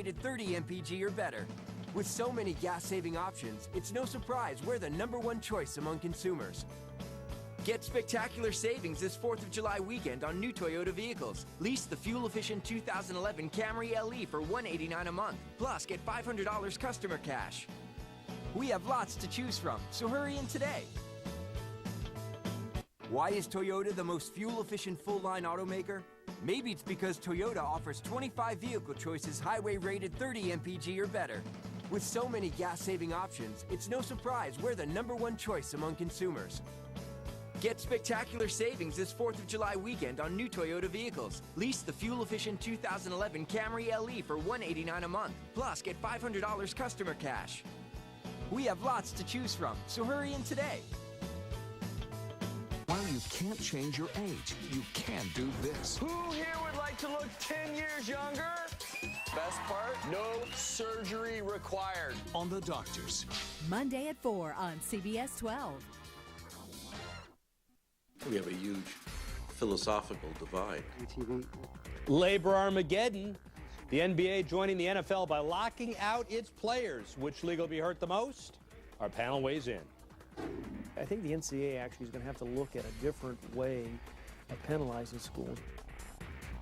rated 30 mpg or better. With so many gas-saving options, it's no surprise we're the #1 choice among consumers. Get spectacular savings this 4th of July weekend on new Toyota vehicles. Lease the fuel-efficient 2011 Camry LE for $189 a month. Plus, get $500 customer cash. We have lots to choose from, so hurry in today. Why is Toyota the most fuel-efficient full-line automaker? Maybe it's because Toyota offers 25 vehicle choices highway-rated 30 mpg or better. With so many gas-saving options, it's no surprise we're the #1 choice among consumers. Get spectacular savings this 4th of July weekend on new Toyota vehicles. Lease the fuel-efficient 2011 Camry LE for $189 a month. Plus, get $500 customer cash. We have lots to choose from, so hurry in today. While you can't change your age, you can do this. Who here would like to look 10 years younger? Best part, no surgery required. On The Doctors. Monday at 4 on CBS 12. We have a huge philosophical divide. Labor Armageddon. The NBA joining the NFL by locking out its players. Which league will be hurt the most? Our panel weighs in. I think the NCAA actually is going to have to look at a different way of penalizing schools.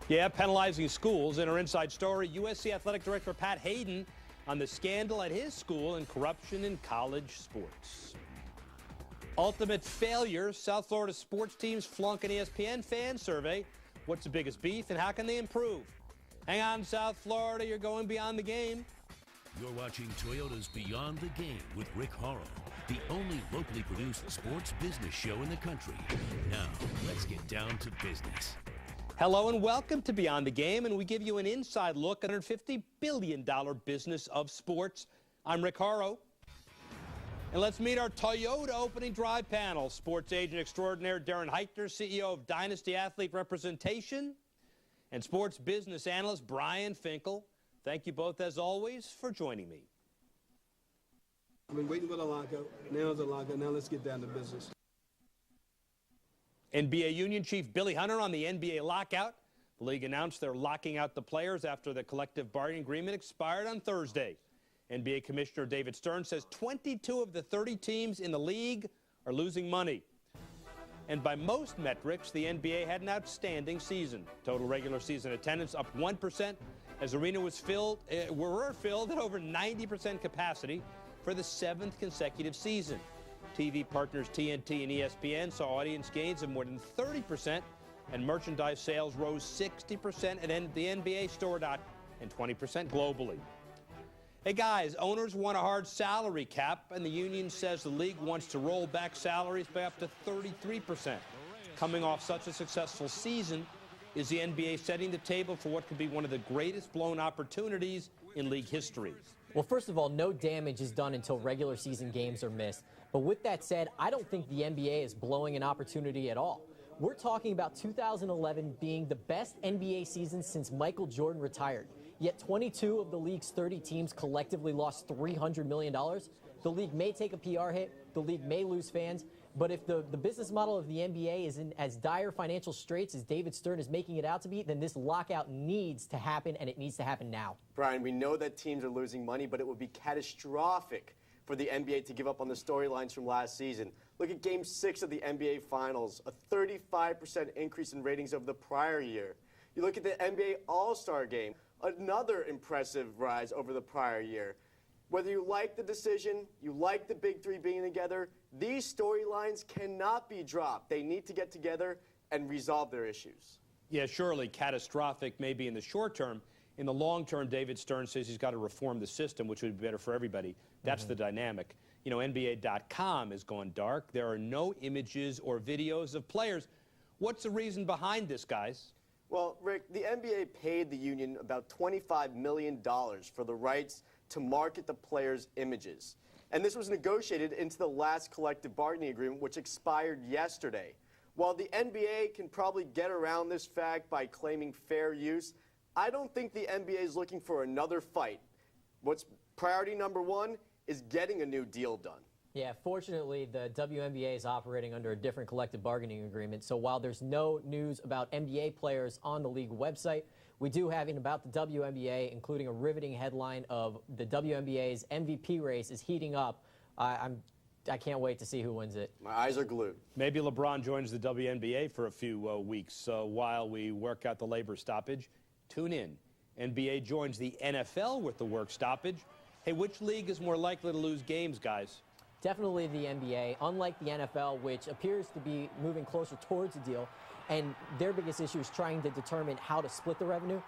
Yeah, penalizing schools. In our inside story, USC Athletic Director Pat Hayden on the scandal at his school and corruption in college sports. Ultimate failure. South Florida sports teams flunk an ESPN fan survey. What's the biggest beef and how can they improve? Hang on, South Florida, you're going beyond the game. You're watching Toyota's Beyond the Game with Rick Horrow, the only locally produced sports business show in the country. Now, let's get down to business. Hello and welcome to Beyond the Game, and we give you an inside look at our $50 billion business of sports. I'm Rick Horrow. And let's meet our Toyota opening drive panel. Sports agent extraordinaire Darren Heichter, CEO of Dynasty Athlete Representation, and sports business analyst Brian Finkel. Thank you both, as always, for joining me. I've been waiting for the lockout. Now it's a lockout. Now let's get down to business. NBA Union Chief Billy Hunter on the NBA lockout. The league announced they're locking out the players after the collective bargaining agreement expired on Thursday. NBA Commissioner David Stern says 22 of the 30 teams in the league are losing money. And by most metrics, the NBA had an outstanding season. Total regular season attendance up 1% as arena were filled at over 90% capacity for the 7th consecutive season. TV partners TNT and ESPN saw audience gains of more than 30%, and merchandise sales rose 60% at the NBA store and 20% globally. Hey guys, owners want a hard salary cap, and the union says the league wants to roll back salaries by up to 33%. Coming off such a successful season, is the NBA setting the table for what could be one of the greatest blown opportunities in league history? Well, first of all, no damage is done until regular season games are missed. But with that said, I don't think the NBA is blowing an opportunity at all. We're talking about 2011 being the best NBA season since Michael Jordan retired. Yet 22 of the league's 30 teams collectively lost $300 million. The league may take a PR hit, the league may lose fans, but if the business model of the NBA is in as dire financial straits as David Stern is making it out to be, then this lockout needs to happen, and it needs to happen now. Brian, we know that teams are losing money, but it would be catastrophic for the NBA to give up on the storylines from last season. Look at Game 6 of the NBA Finals, a 35% increase in ratings over the prior year. You look at the NBA All-Star Game, another impressive rise over the prior year. Whether you like the decision, you like the big three being together, these storylines cannot be dropped. They need to get together and resolve their issues. Yeah, surely catastrophic maybe in the short term. In the long term, David Stern says he's got to reform the system, which would be better for everybody. That's the dynamic. You know, NBA.com has gone dark. There are no images or videos of players. What's the reason behind this, guys? Well, Rick, the NBA paid the union about $25 million for the rights to market the players' images. And this was negotiated into the last collective bargaining agreement, which expired yesterday. While the NBA can probably get around this fact by claiming fair use, I don't think the NBA is looking for another fight. What's priority number one is getting a new deal done. Yeah, fortunately, the WNBA is operating under a different collective bargaining agreement. So while there's no news about NBA players on the league website, We do have about the WNBA, including a riveting headline of the WNBA's MVP race is heating up. I can't wait to see who wins it. My eyes are glued. Maybe LeBron joins the WNBA for a few weeks while we work out the labor stoppage. Tune in. NBA joins the NFL with the work stoppage. Hey, which league is more likely to lose games, guys? Definitely the NBA, unlike the NFL, which appears to be moving closer towards a deal. And their biggest issue is trying to determine how to split the revenue.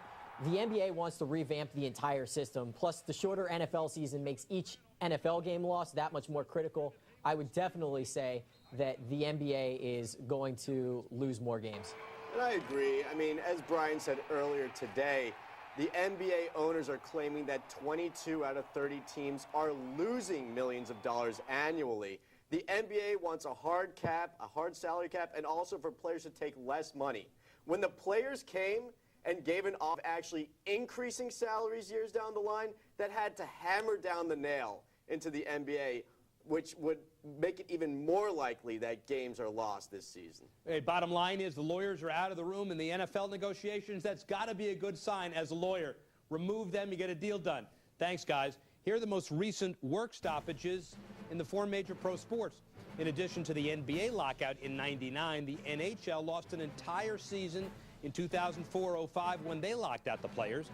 The NBA wants to revamp the entire system. Plus, the shorter NFL season makes each NFL game lost that much more critical. I would definitely say that the NBA is going to lose more games. And I agree. I mean, as Brian said earlier today, the NBA owners are claiming that 22 out of 30 teams are losing millions of dollars annually. The NBA wants a hard cap, a hard salary cap, and also for players to take less money. When the players came and gave an off actually increasing salaries years down the line, that had to hammer down the nail into the NBA, which would make it even more likely that games are lost this season. Hey, bottom line is the lawyers are out of the room in the NFL negotiations. That's got to be a good sign as a lawyer. Remove them, you get a deal done. Thanks, guys. Here are the most recent work stoppages in the 4 major pro sports. In addition to the NBA lockout in '99, the NHL lost an entire season in 2004-05 when they locked out the players.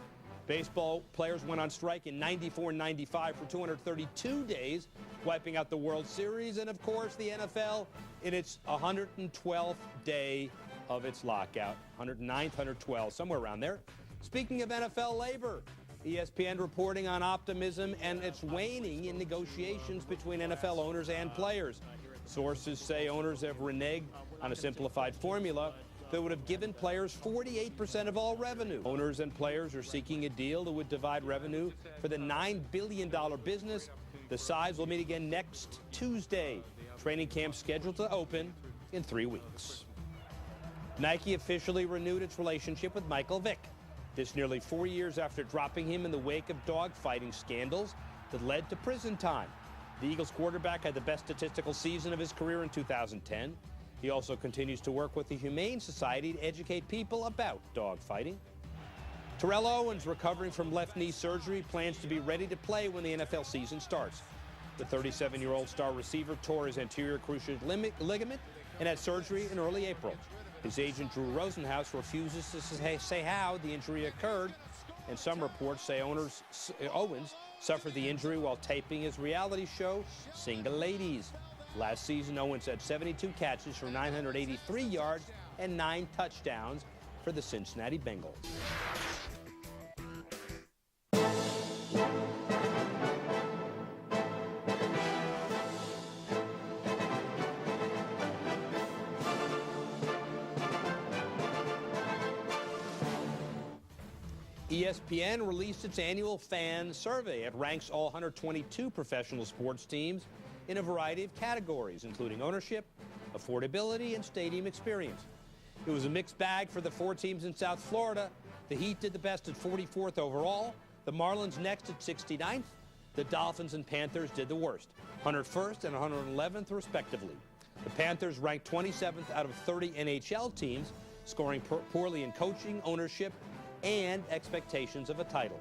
Baseball players went on strike in '94-95 for 232 days, wiping out the World Series. And, of course, the NFL in its 112th day of its lockout. 109th, 112th, somewhere around there. Speaking of NFL labor, ESPN reporting on optimism and its waning in negotiations between NFL owners and players. Sources say owners have reneged on a simplified formula that would have given players 48% of all revenue. Owners and players are seeking a deal that would divide revenue for the $9 billion business. The sides will meet again next Tuesday. Training camp scheduled to open in 3 weeks. Nike officially renewed its relationship with Michael Vick. This nearly 4 years after dropping him in the wake of dogfighting scandals that led to prison time. The Eagles quarterback had the best statistical season of his career in 2010. He also continues to work with the Humane Society to educate people about dogfighting. Terrell Owens, recovering from left knee surgery, plans to be ready to play when the NFL season starts. The 37-year-old star receiver tore his anterior cruciate ligament and had surgery in early April. His agent, Drew Rosenhaus, refuses to say how the injury occurred, and some reports say Owens suffered the injury while taping his reality show, Single Ladies. Last season, Owens had 72 catches for 983 yards and 9 touchdowns for the Cincinnati Bengals. ESPN released its annual fan survey. It ranks all 122 professional sports teams in a variety of categories, including ownership, affordability, and stadium experience. It was a mixed bag for the 4 teams in South Florida. The Heat did the best at 44th overall, the Marlins next at 69th, the Dolphins and Panthers did the worst, 101st and 111th respectively. The Panthers ranked 27th out of 30 NHL teams, scoring poorly in coaching, ownership, and expectations of a title.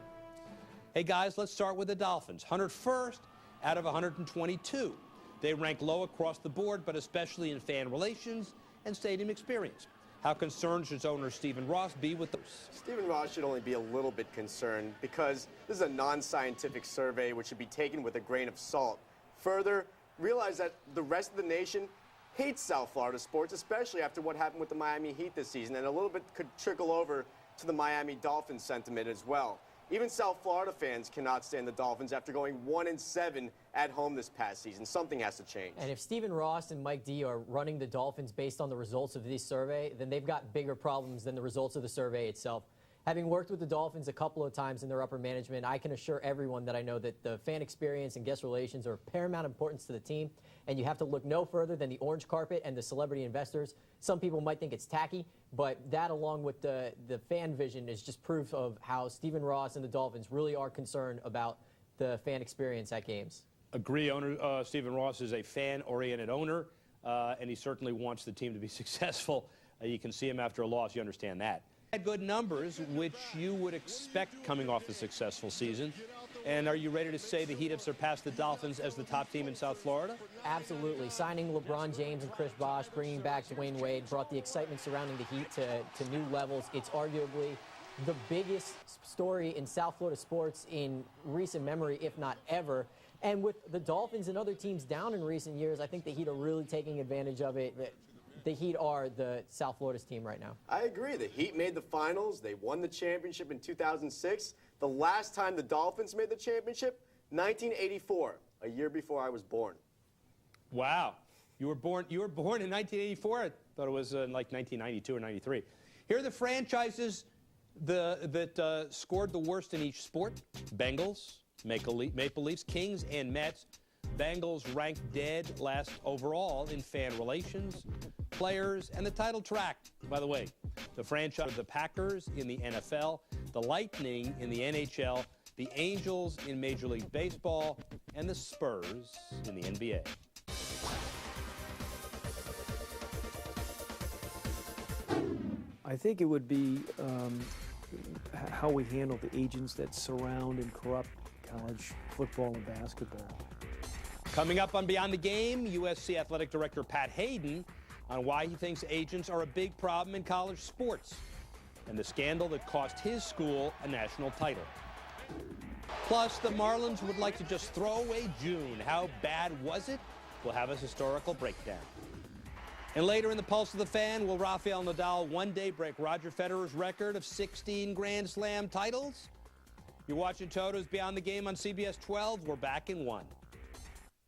Hey guys, let's start with the Dolphins. 101st out of 122. They rank low across the board, but especially in fan relations and stadium experience. How concerned should owner Stephen Ross be with those? Stephen Ross should only be a little bit concerned because this is a non-scientific survey which should be taken with a grain of salt. Further, realize that the rest of the nation hates South Florida sports, especially after what happened with the Miami Heat this season, and a little bit could trickle over to the Miami Dolphins sentiment as well. Even South Florida fans cannot stand the Dolphins after going 1-7 at home this past season. Something has to change. And if Stephen Ross and Mike D are running the Dolphins based on the results of this survey, then they've got bigger problems than the results of the survey itself. Having worked with the Dolphins a couple of times in their upper management, I can assure everyone that I know that the fan experience and guest relations are of paramount importance to the team, and you have to look no further than the orange carpet and the celebrity investors. Some people might think it's tacky, but that along with the fan vision is just proof of how Stephen Ross and the Dolphins really are concerned about the fan experience at games. Agree. Stephen Ross is a fan-oriented owner, and he certainly wants the team to be successful. You can see him after a loss. You understand that. Had good numbers, which you would expect coming off a successful season. And are you ready to say the Heat have surpassed the Dolphins as the top team in South Florida? Absolutely. Signing LeBron James and Chris Bosh, bringing back Dwayne Wade, brought the excitement surrounding the Heat to new levels. It's arguably the biggest story in South Florida sports in recent memory, if not ever. And with the Dolphins and other teams down in recent years, I think the Heat are really taking advantage of it. The Heat are the South Florida's team right now. I agree. The Heat made the finals. They won the championship in 2006. The last time the Dolphins made the championship, 1984, a year before I was born. Wow. You were born in 1984? I thought it was like 1992 or 93. Here are the franchises that scored the worst in each sport. Bengals, Maple Leafs, Kings, and Mets. Bengals ranked dead last overall in fan relations, players, and the title track. By the way, the franchise, the Packers in the NFL, the Lightning in the NHL, the Angels in Major League Baseball, and the Spurs in the NBA. I think it would be how we handle the agents that surround and corrupt college football and basketball. Coming up on Beyond the Game, USC Athletic Director Pat Hayden on why he thinks agents are a big problem in college sports and the scandal that cost his school a national title. Plus, the Marlins would like to just throw away June. How bad was it? We'll have a historical breakdown. And later in the Pulse of the Fan, will Rafael Nadal one day break Roger Federer's record of 16 Grand Slam titles? You're watching Toyota's Beyond the Game on CBS 12. We're back in 1.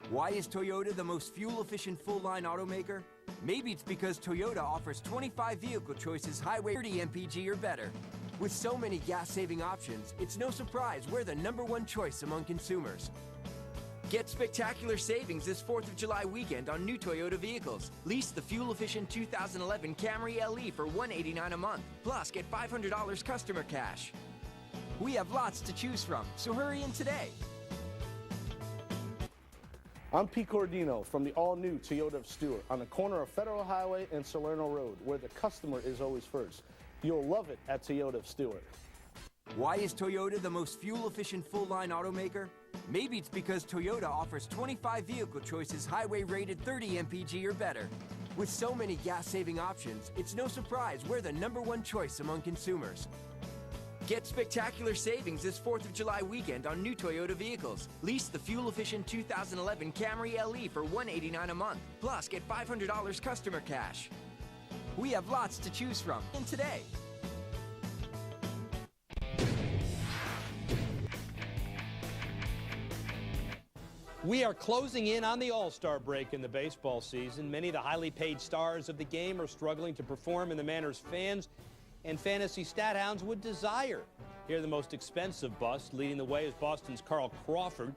Why is Toyota the most fuel-efficient full-line automaker? Maybe it's because Toyota offers 25 vehicle choices highway 30 mpg or better. With so many gas-saving options, it's no surprise we're the #1 choice among consumers. Get spectacular savings this 4th of July weekend on new Toyota vehicles. Lease the fuel-efficient 2011 Camry LE for $189 a month. Plus, get $500 customer cash. We have lots to choose from, so hurry in today. I'm Pete Cordino from the all-new Toyota of Stewart on the corner of Federal Highway and Salerno Road, where the customer is always first. You'll love it at Toyota of Stewart. Why is Toyota the most fuel-efficient full-line automaker? Maybe it's because Toyota offers 25 vehicle choices highway rated 30 mpg or better. With so many gas-saving options, it's no surprise we're the #1 choice among consumers. Get spectacular savings this 4th of July weekend on new Toyota vehicles. Lease the fuel-efficient 2011 Camry LE for $189 a month. Plus, get $500 customer cash. We have lots to choose from. And today. We are closing in on the All-Star break in the baseball season. Many of the highly paid stars of the game are struggling to perform in the manners fans and fantasy stat hounds would desire. Here, the most expensive bust leading the way is Boston's Carl Crawford.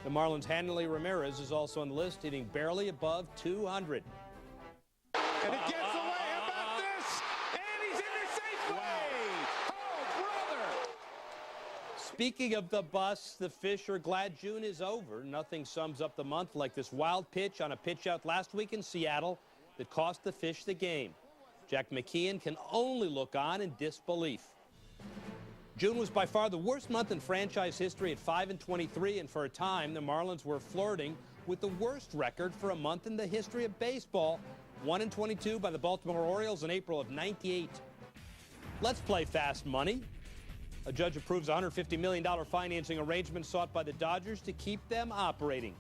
The Marlins' Hanley Ramirez is also on the list, hitting barely above 200. And it gets away. How about this? And he's in there safely. Oh, brother. Speaking of the busts, the Fish are glad June is over. Nothing sums up the month like this wild pitch on a pitch-out last week in Seattle that cost the Fish the game. Jack McKeon can only look on in disbelief. June was by far the worst month in franchise history at 5-23, and for a time, the Marlins were flirting with the worst record for a month in the history of baseball, 1-22 by the Baltimore Orioles in April of '98. Let's play fast money. A judge approves a $150 million financing arrangement sought by the Dodgers to keep them operating.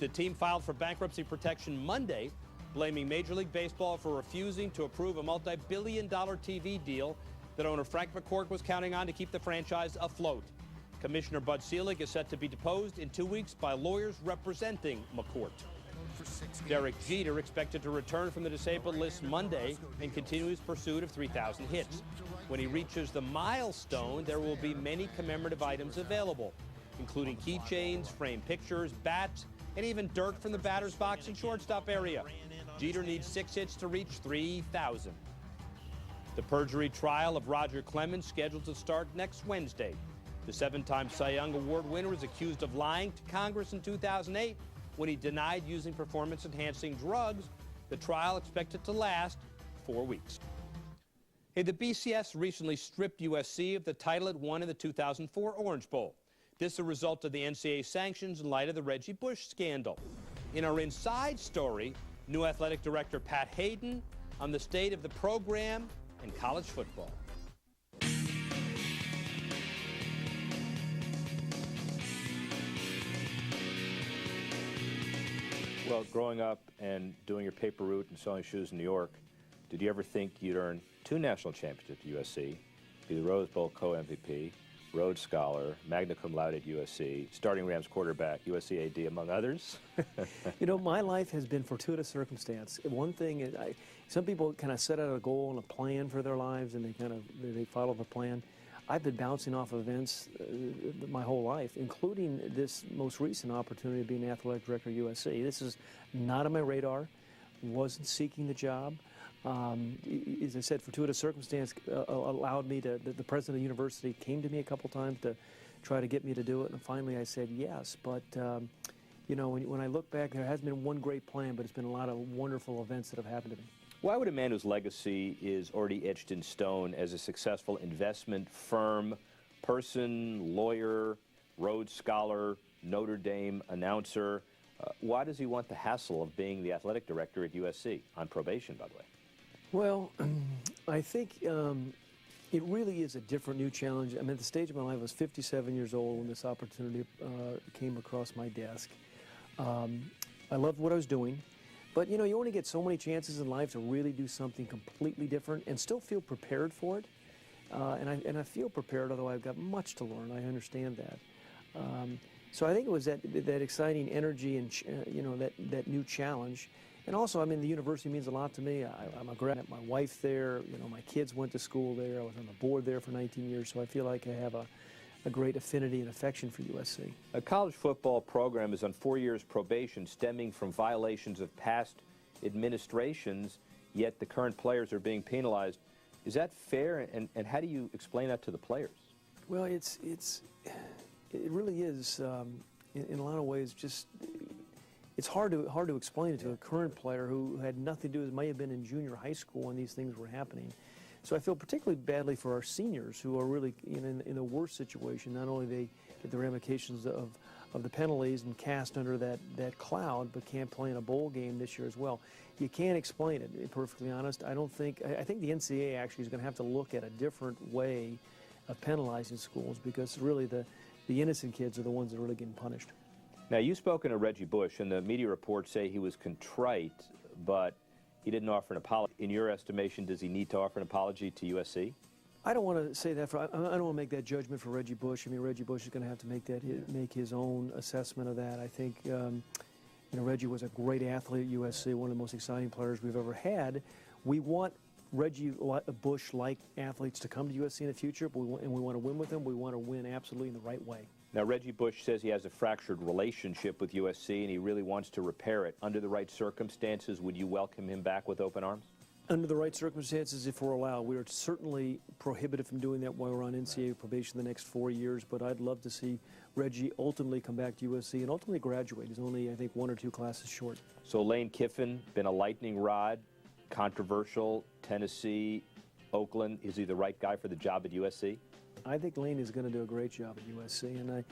The team filed for bankruptcy protection Monday, blaming Major League Baseball for refusing to approve a multi-billion-dollar TV deal that owner Frank McCourt was counting on to keep the franchise afloat. Commissioner Bud Selig is set to be deposed in 2 weeks by lawyers representing McCourt. Derek Jeter expected to return from the disabled list Monday and continue his pursuit of 3,000 hits. When he reaches the milestone, there will be many commemorative items available, including keychains, framed pictures, bats, and even dirt from the batter's box and shortstop area. Jeter needs 6 hits to reach 3,000. The perjury trial of Roger Clemens scheduled to start next Wednesday. The 7-time Cy Young Award winner is accused of lying to Congress in 2008 when he denied using performance-enhancing drugs. The trial expected to last 4 weeks. Hey, the BCS recently stripped USC of the title it won in the 2004 Orange Bowl. This is a result of the NCAA sanctions in light of the Reggie Bush scandal. In our inside story, new athletic director Pat Hayden on the state of the program and college football. Well, growing up and doing your paper route and selling shoes in New York, did you ever think you'd earn 2 national championships at USC, be the Rose Bowl co-MVP, Rhodes Scholar, magna cum laude at USC, starting Rams quarterback, USC AD, among others? You know, my life has been fortuitous circumstance. One thing is, some people kind of set out a goal and a plan for their lives, and they follow the plan. I've been bouncing off events my whole life, including this most recent opportunity of being athletic director at USC. This is not on my radar. Wasn't seeking the job. As I said, fortuitous circumstance allowed me to, the president of the university came to me a couple times to try to get me to do it, and finally I said yes. But, you know, when I look back, there hasn't been one great plan, but it's been a lot of wonderful events that have happened to me. Why would a man whose legacy is already etched in stone as a successful investment firm, person, lawyer, Rhodes Scholar, Notre Dame announcer, why does he want the hassle of being the athletic director at USC, on probation, by the way? Well, I think it really is a different new challenge. I'm at the stage of my life, I was 57 years old when this opportunity came across my desk. I loved what I was doing, but you know, you only get so many chances in life to really do something completely different and still feel prepared for it. And I feel prepared, although I've got much to learn. I understand that. So I think it was that exciting energy and you know, that new challenge. And also, I mean, the university means a lot to me. I'm a grad. My wife there. You know, my kids went to school there. I was on the board there for 19 years. So I feel like I have a great affinity and affection for USC. A college football program is on 4 years probation stemming from violations of past administrations, yet the current players are being penalized. Is that fair, and how do you explain that to the players? Well, it really is, in a lot of ways, just, it's hard to explain it to a current player who had nothing to do with it, might have been in junior high school when these things were happening. So I feel particularly badly for our seniors who are really in a worse situation. Not only they get the ramifications of the penalties and cast under that cloud, but can't play in a bowl game this year as well. You can't explain it, to be perfectly honest. I think the NCAA actually is going to have to look at a different way of penalizing schools, because really the innocent kids are the ones that are really getting punished. Now, you've spoken to Reggie Bush, and the media reports say he was contrite, but he didn't offer an apology. In your estimation, does he need to offer an apology to USC? I don't want to say that. I don't want to make that judgment for Reggie Bush. I mean, Reggie Bush is going to have to make his own assessment of that. I think, you know, Reggie was a great athlete at USC, one of the most exciting players we've ever had. We want Reggie Bush-like athletes to come to USC in the future, but we want to win with them. We want to win absolutely in the right way. Now, Reggie Bush says he has a fractured relationship with USC, and he really wants to repair it. Under the right circumstances, would you welcome him back with open arms? Under the right circumstances, if we're allowed. We are certainly prohibited from doing that while we're on NCAA probation the next 4 years, but I'd love to see Reggie ultimately come back to USC and ultimately graduate. He's only, I think, 1 or 2 classes short. So Lane Kiffin, been a lightning rod, controversial, Tennessee, Oakland. Is he the right guy for the job at USC? I think Lane is going to do a great job at USC, and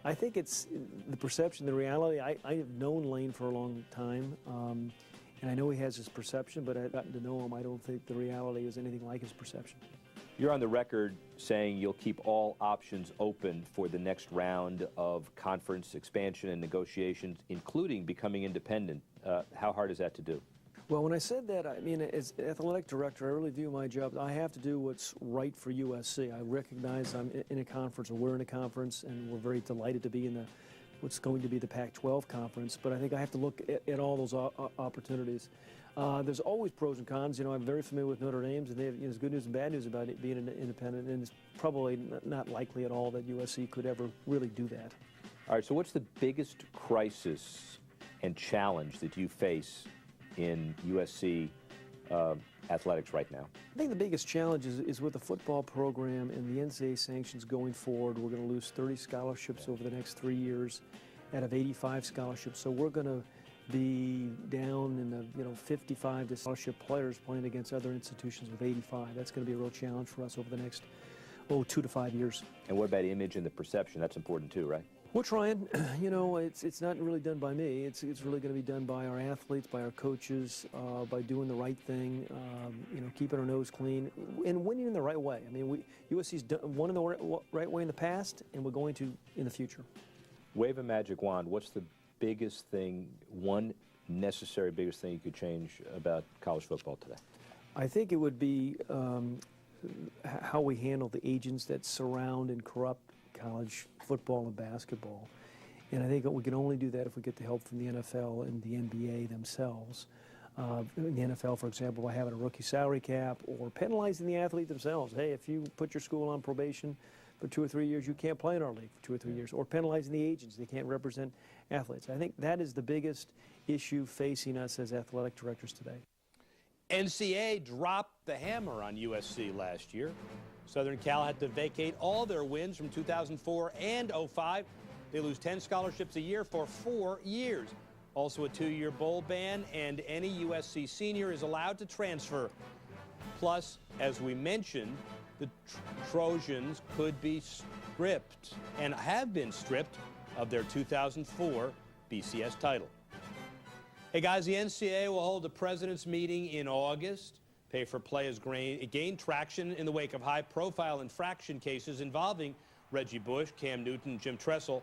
I think it's the perception, the reality. I have known Lane for a long time, and I know he has his perception, but I've gotten to know him. I don't think the reality is anything like his perception. You're on the record saying you'll keep all options open for the next round of conference expansion and negotiations, including becoming independent. How hard is that to do? Well, when I said that, I mean, as athletic director, I really view my job, I have to do what's right for USC. I recognize I'm in a conference, or we're in a conference, and we're very delighted to be in what's going to be the Pac-12 conference, but I think I have to look at all those opportunities. There's always pros and cons. You know, I'm very familiar with Notre Dame, and they have, there's good news and bad news about it being independent, and it's probably not likely at all that USC could ever really do that. All right, so what's the biggest crisis and challenge that you face in USC athletics right now? I think the biggest challenge is with the football program and the NCAA sanctions going forward. We're going to lose 30 scholarships over the next 3 years out of 85 scholarships. So we're going to be down in the 55 to scholarship players playing against other institutions with 85. That's going to be a real challenge for us over the next 2 to 5 years. And what about image and the perception? That's important too, right? We're trying. It's not really done by me. It's really going to be done by our athletes, by our coaches, by doing the right thing, keeping our nose clean, and winning in the right way. I mean, USC's won in the right way in the past, and we're going to in the future. Wave a magic wand. What's the biggest thing, one necessary biggest thing you could change about college football today? I think it would be how we handle the agents that surround and corrupt college football and basketball. And I think we can only do that if we get the help from the NFL and the NBA themselves. In the NFL, for example, by having a rookie salary cap or penalizing the athlete themselves. Hey, if you put your school on probation for 2 or 3 years, you can't play in our league for 2 or 3 years. Or penalizing the agents. They can't represent athletes. I think that is the biggest issue facing us as athletic directors today. NCAA dropped the hammer on USC last year. Southern Cal had to vacate all their wins from 2004 and 05. They lose 10 scholarships a year for 4 years. Also a 2-year bowl ban, and any USC senior is allowed to transfer. Plus, as we mentioned, the Trojans could be stripped and have been stripped of their 2004 BCS title. Hey guys, the NCAA will hold a president's meeting in August. Pay for play has gained traction in the wake of high-profile infraction cases involving Reggie Bush, Cam Newton, Jim Tressel.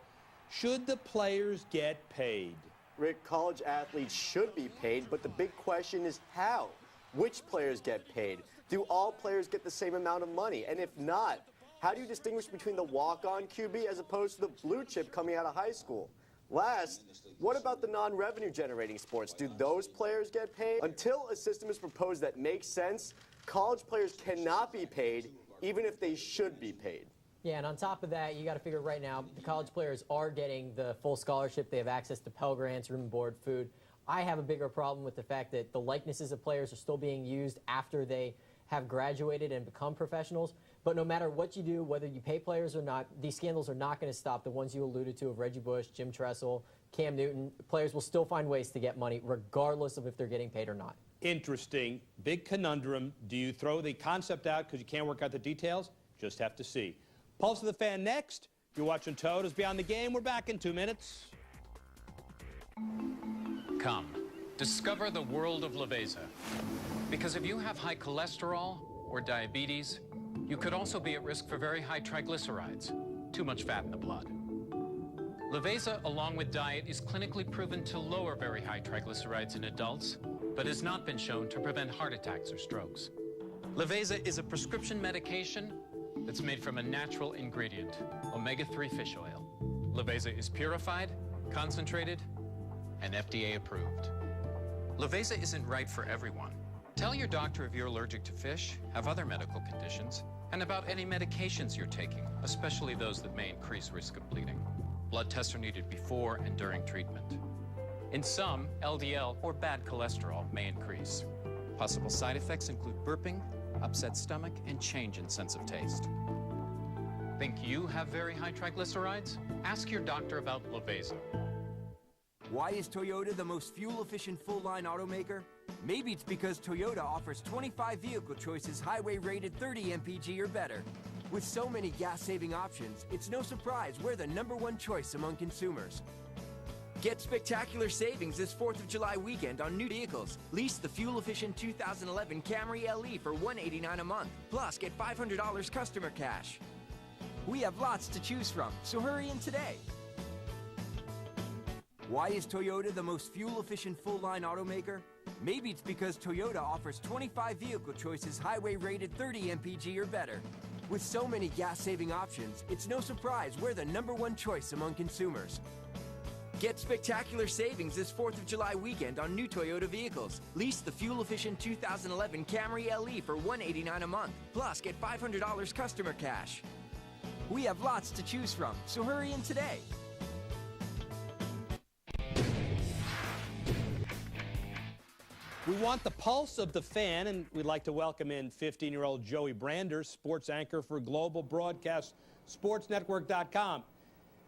Should the players get paid? Rick, college athletes should be paid, but the big question is how? Which players get paid? Do all players get the same amount of money? And if not, how do you distinguish between the walk-on QB as opposed to the blue chip coming out of high school? Last, what about the non-revenue generating sports? Do those players get paid? Until a system is proposed that makes sense, college players cannot be paid, even if they should be paid. Yeah, and on top of that, you got to figure right now, the college players are getting the full scholarship. They have access to Pell Grants, room and board, food. I have a bigger problem with the fact that the likenesses of players are still being used after they have graduated and become professionals. But no matter what you do, whether you pay players or not, these scandals are not going to stop. The ones you alluded to of Reggie Bush, Jim Tressel, Cam Newton, players will still find ways to get money regardless of if they're getting paid or not. Interesting. Big conundrum. Do you throw the concept out because you can't work out the details? Just have to see. Pulse of the Fan next. You're watching Toyota's Beyond the Game. We're back in 2 minutes. Come, discover the world of Leveza. Because if you have high cholesterol or diabetes, you could also be at risk for very high triglycerides, too much fat in the blood. Leveza, along with diet, is clinically proven to lower very high triglycerides in adults, but has not been shown to prevent heart attacks or strokes. Leveza is a prescription medication that's made from a natural ingredient, omega-3 fish oil. Leveza is purified, concentrated, and FDA approved. Leveza isn't right for everyone. Tell your doctor if you're allergic to fish, have other medical conditions, and about any medications you're taking, especially those that may increase risk of bleeding. Blood tests are needed before and during treatment. In some, LDL or bad cholesterol may increase. Possible side effects include burping, upset stomach, and change in sense of taste. Think you have very high triglycerides? Ask your doctor about Leveza. Why is Toyota the most fuel-efficient full-line automaker? Maybe it's because Toyota offers 25 vehicle choices highway-rated 30 mpg or better. With so many gas-saving options, it's no surprise we're the #1 choice among consumers. Get spectacular savings this 4th of July weekend on new vehicles. Lease the fuel-efficient 2011 Camry LE for $189 a month. Plus, get $500 customer cash. We have lots to choose from, so hurry in today. Why is Toyota the most fuel-efficient full-line automaker? Maybe it's because Toyota offers 25 vehicle choices highway-rated 30 mpg or better. With so many gas-saving options, it's no surprise we're the #1 choice among consumers. Get spectacular savings this 4th of July weekend on new Toyota vehicles. Lease the fuel-efficient 2011 Camry LE for $189 a month. Plus, get $500 customer cash. We have lots to choose from, so hurry in today. We want the pulse of the fan, and we'd like to welcome in 15-year-old Joey Brander, sports anchor for Global Broadcast Sports Network.com.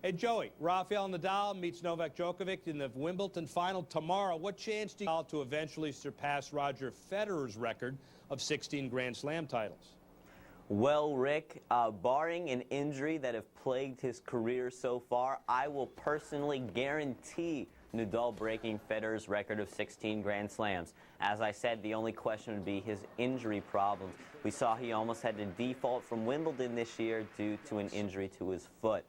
Hey, Joey, Rafael Nadal meets Novak Djokovic in the Wimbledon final tomorrow. What chance do you have to eventually surpass Roger Federer's record of 16 Grand Slam titles? Well, Rick, barring an injury that have plagued his career so far, I will personally guarantee Nadal breaking Federer's record of 16 Grand Slams. As I said, the only question would be his injury problems. We saw he almost had to default from Wimbledon this year due to an injury to his foot.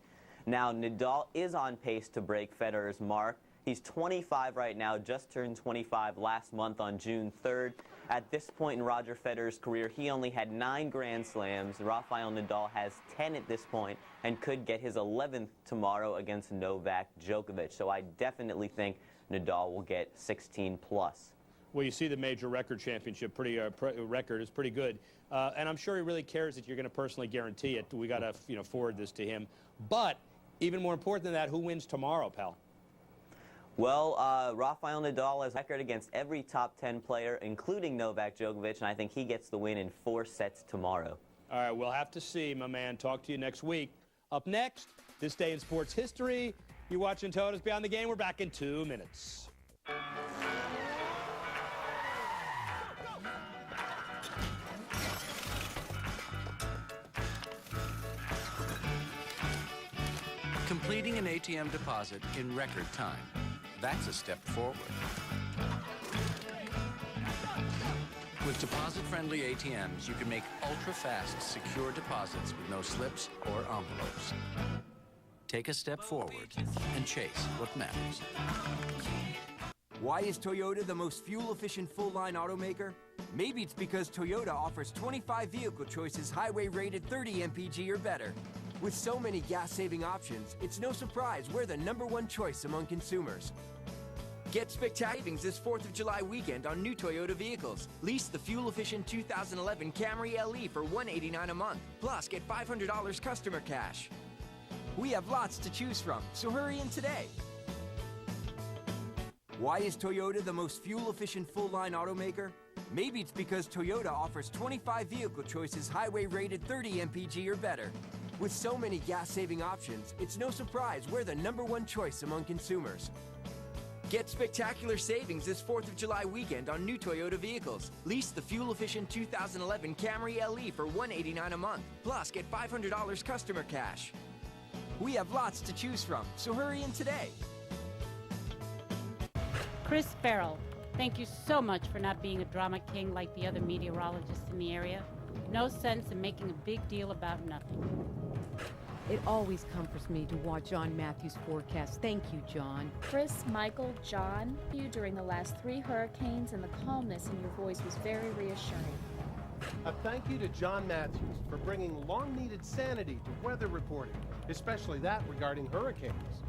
Now, Nadal is on pace to break Federer's mark. He's 25 right now, just turned 25 last month on June 3rd. At this point in Roger Federer's career, he only had 9 Grand Slams. Rafael Nadal has 10 at this point and could get his 11th tomorrow against Novak Djokovic. So I definitely think Nadal will get 16 plus. Well, you see the major record championship record is pretty good. And I'm sure he really cares that you're going to personally guarantee it. We got to forward this to him. But even more important than that, who wins tomorrow, pal? Well, Rafael Nadal has a record against every top 10 player, including Novak Djokovic, and I think he gets the win in 4 sets tomorrow. All right, we'll have to see, my man. Talk to you next week. Up next, this day in sports history. You're watching Toyota's Beyond the Game. We're back in 2 minutes. Completing an ATM deposit in record time. That's a step forward. With deposit-friendly ATMs, you can make ultra-fast, secure deposits with no slips or envelopes. Take a step forward and chase what matters. Why is Toyota the most fuel-efficient full-line automaker? Maybe it's because Toyota offers 25 vehicle choices highway-rated 30 mpg or better. With so many gas-saving options, it's no surprise we're the #1 choice among consumers. Get spectacular savings this 4th of July weekend on new Toyota vehicles. Lease the fuel-efficient 2011 Camry LE for $189 a month. Plus, get $500 customer cash. We have lots to choose from, so hurry in today. Why is Toyota the most fuel-efficient full-line automaker? Maybe it's because Toyota offers 25 vehicle choices highway-rated 30 mpg or better. With so many gas-saving options, it's no surprise we're the #1 choice among consumers. Get spectacular savings this 4th of July weekend on new Toyota vehicles. Lease the fuel-efficient 2011 Camry LE for $189 a month. Plus, get $500 customer cash. We have lots to choose from, so hurry in today. Chris Farrell, thank you so much for not being a drama king like the other meteorologists in the area. No sense in making a big deal about nothing. It always comforts me to watch John Matthews' forecast. Thank you, John. Chris, Michael, John, you during the last 3 hurricanes, and the calmness in your voice was very reassuring. A thank you to John Matthews for bringing long-needed sanity to weather reporting, especially that regarding hurricanes.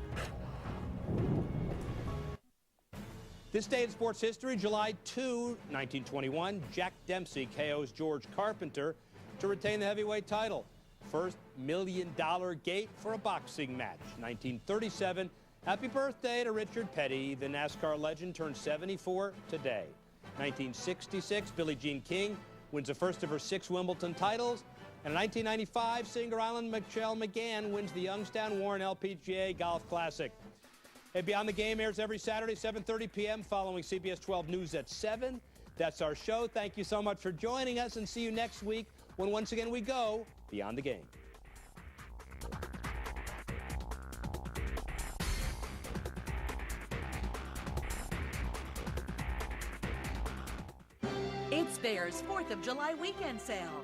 This day in sports history, July 2, 1921, Jack Dempsey KOs George Carpenter to retain the heavyweight title. First $1 million gate for a boxing match. 1937, happy birthday to Richard Petty. The NASCAR legend turned 74 today. 1966, Billie Jean King wins the first of her 6 Wimbledon titles. And in 1995, Singer Island Michelle McGann wins the Youngstown Warren LPGA Golf Classic. Hey, Beyond the Game airs every Saturday, 7:30 p.m. following CBS 12 News at 7. That's our show. Thank you so much for joining us, and see you next week when once again we go Beyond the Game. It's Bear's 4th of July weekend sale.